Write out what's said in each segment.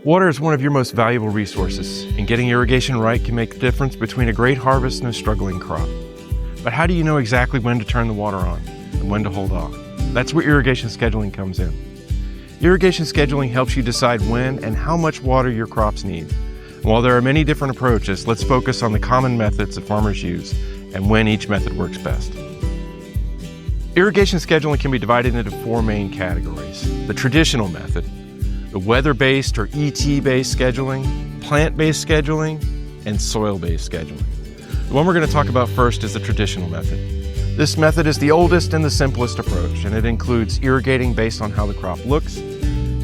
Water is one of your most valuable resources, and getting irrigation right can make the difference between a great harvest and a struggling crop. But how do you know exactly when to turn the water on and when to hold off? That's where irrigation scheduling comes in. Irrigation scheduling helps you decide when and how much water your crops need. And while there are many different approaches, let's focus on the common methods that farmers use and when each method works best. Irrigation scheduling can be divided into four main categories: the traditional method, the weather-based or ET-based scheduling, plant-based scheduling, and soil-based scheduling. The one we're going to talk about first is the traditional method. This method is the oldest and the simplest approach, and it includes irrigating based on how the crop looks,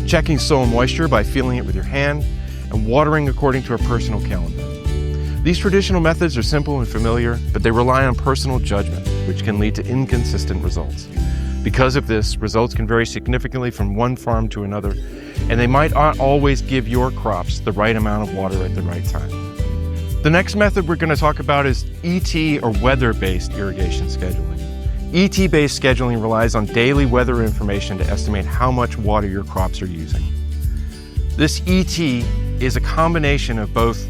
checking soil moisture by feeling it with your hand, and watering according to a personal calendar. These traditional methods are simple and familiar, but they rely on personal judgment, which can lead to inconsistent results. Because of this, results can vary significantly from one farm to another, and they might not always give your crops the right amount of water at the right time. The next method we're going to talk about is ET or weather-based irrigation scheduling. ET-based scheduling relies on daily weather information to estimate how much water your crops are using. This ET is a combination of both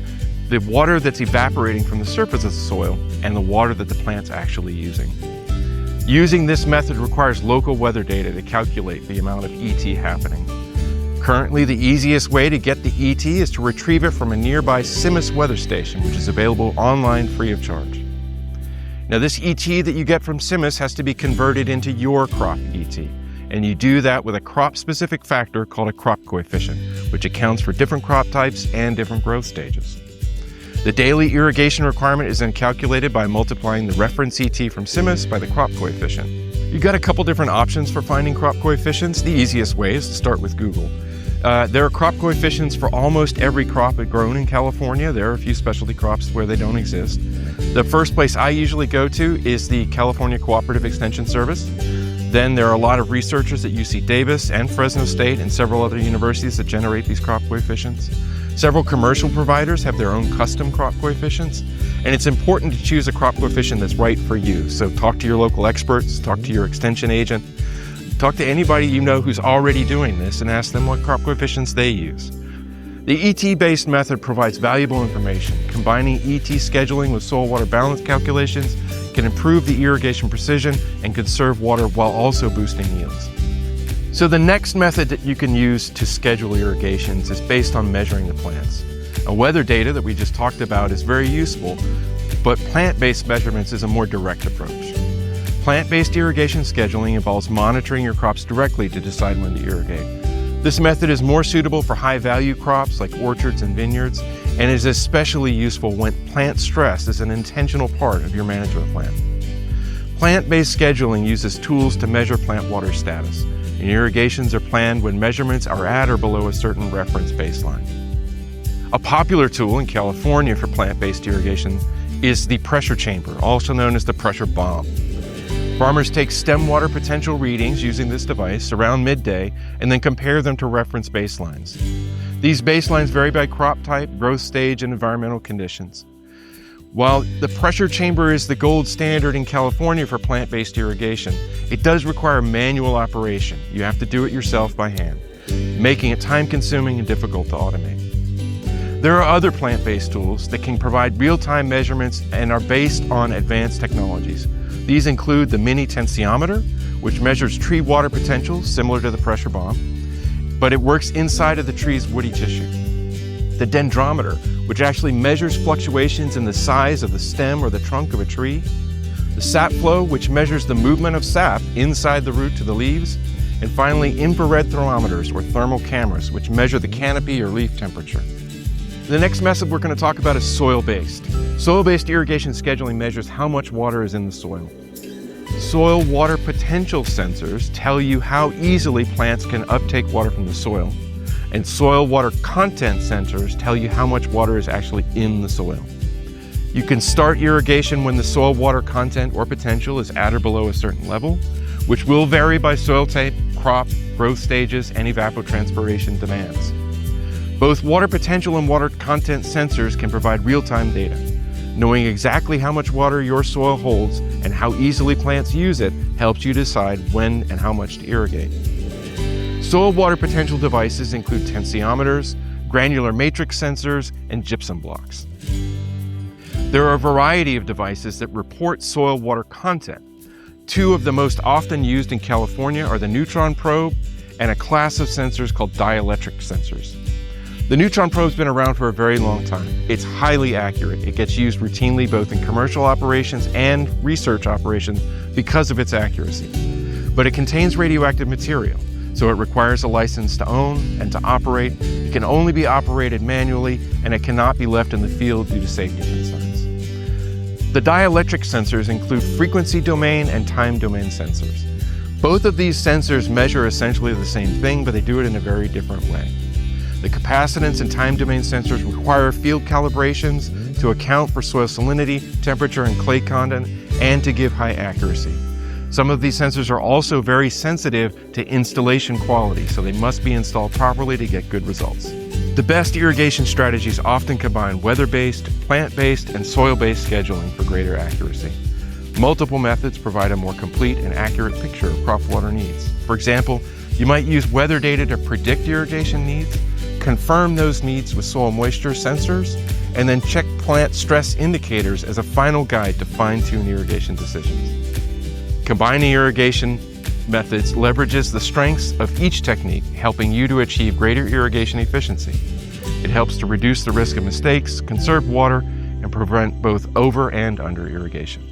the water that's evaporating from the surface of the soil and the water that the plant's actually using. Using this method requires local weather data to calculate the amount of ET happening. Currently, the easiest way to get the ET is to retrieve it from a nearby CIMMYS weather station, which is available online free of charge. Now, this ET that you get from CIMMYS has to be converted into your crop ET, and you do that with a crop-specific factor called a crop coefficient, which accounts for different crop types and different growth stages. The daily irrigation requirement is then calculated by multiplying the reference ET from CIMMYS by the crop coefficient. You've got a couple different options for finding crop coefficients. The easiest way is to start with Google. There are crop coefficients for almost every crop grown in California. There are a few specialty crops where they don't exist. The first place I usually go to is the California Cooperative Extension Service. Then there are a lot of researchers at UC Davis and Fresno State and several other universities that generate these crop coefficients. Several commercial providers have their own custom crop coefficients, and it's important to choose a crop coefficient that's right for you. So talk to your local experts, talk to your extension agent, talk to anybody you know who's already doing this and ask them what crop coefficients they use. The ET-based method provides valuable information. Combining ET scheduling with soil water balance calculations can improve the irrigation precision and conserve water while also boosting yields. So the next method that you can use to schedule irrigations is based on measuring the plants. Weather data that we just talked about is very useful, but plant-based measurements is a more direct approach. Plant-based irrigation scheduling involves monitoring your crops directly to decide when to irrigate. This method is more suitable for high-value crops like orchards and vineyards, and is especially useful when plant stress is an intentional part of your management plan. Plant-based scheduling uses tools to measure plant water status, and irrigations are planned when measurements are at or below a certain reference baseline. A popular tool in California for plant-based irrigation is the pressure chamber, also known as the pressure bomb. Farmers take stem water potential readings using this device around midday and then compare them to reference baselines. These baselines vary by crop type, growth stage, and environmental conditions. While the pressure chamber is the gold standard in California for plant-based irrigation, it does require manual operation. You have to do it yourself by hand, making it time-consuming and difficult to automate. There are other plant-based tools that can provide real-time measurements and are based on advanced technologies. These include the mini tensiometer, which measures tree water potential similar to the pressure bomb, but it works inside of the tree's woody tissue. The dendrometer, which actually measures fluctuations in the size of the stem or the trunk of a tree. The sap flow, which measures the movement of sap inside the root to the leaves. And finally, infrared thermometers or thermal cameras, which measure the canopy or leaf temperature. The next method we're going to talk about is soil-based. Soil-based irrigation scheduling measures how much water is in the soil. Soil water potential sensors tell you how easily plants can uptake water from the soil. And soil water content sensors tell you how much water is actually in the soil. You can start irrigation when the soil water content or potential is at or below a certain level, which will vary by soil type, crop, growth stages, and evapotranspiration demands. Both water potential and water content sensors can provide real-time data. Knowing exactly how much water your soil holds and how easily plants use it helps you decide when and how much to irrigate. Soil water potential devices include tensiometers, granular matrix sensors, and gypsum blocks. There are a variety of devices that report soil water content. Two of the most often used in California are the neutron probe and a class of sensors called dielectric sensors. The neutron probe's been around for a very long time. It's highly accurate. It gets used routinely both in commercial operations and research operations because of its accuracy. But it contains radioactive material, so it requires a license to own and to operate. It can only be operated manually, and it cannot be left in the field due to safety concerns. The dielectric sensors include frequency domain and time domain sensors. Both of these sensors measure essentially the same thing, but they do it in a very different way. The capacitance and time domain sensors require field calibrations to account for soil salinity, temperature, and clay content, and to give high accuracy. Some of these sensors are also very sensitive to installation quality, so they must be installed properly to get good results. The best irrigation strategies often combine weather-based, plant-based, and soil-based scheduling for greater accuracy. Multiple methods provide a more complete and accurate picture of crop water needs. For example, you might use weather data to predict irrigation needs, confirm those needs with soil moisture sensors, and then check plant stress indicators as a final guide to fine-tune irrigation decisions. Combining irrigation methods leverages the strengths of each technique, helping you to achieve greater irrigation efficiency. It helps to reduce the risk of mistakes, conserve water, and prevent both over and under irrigation.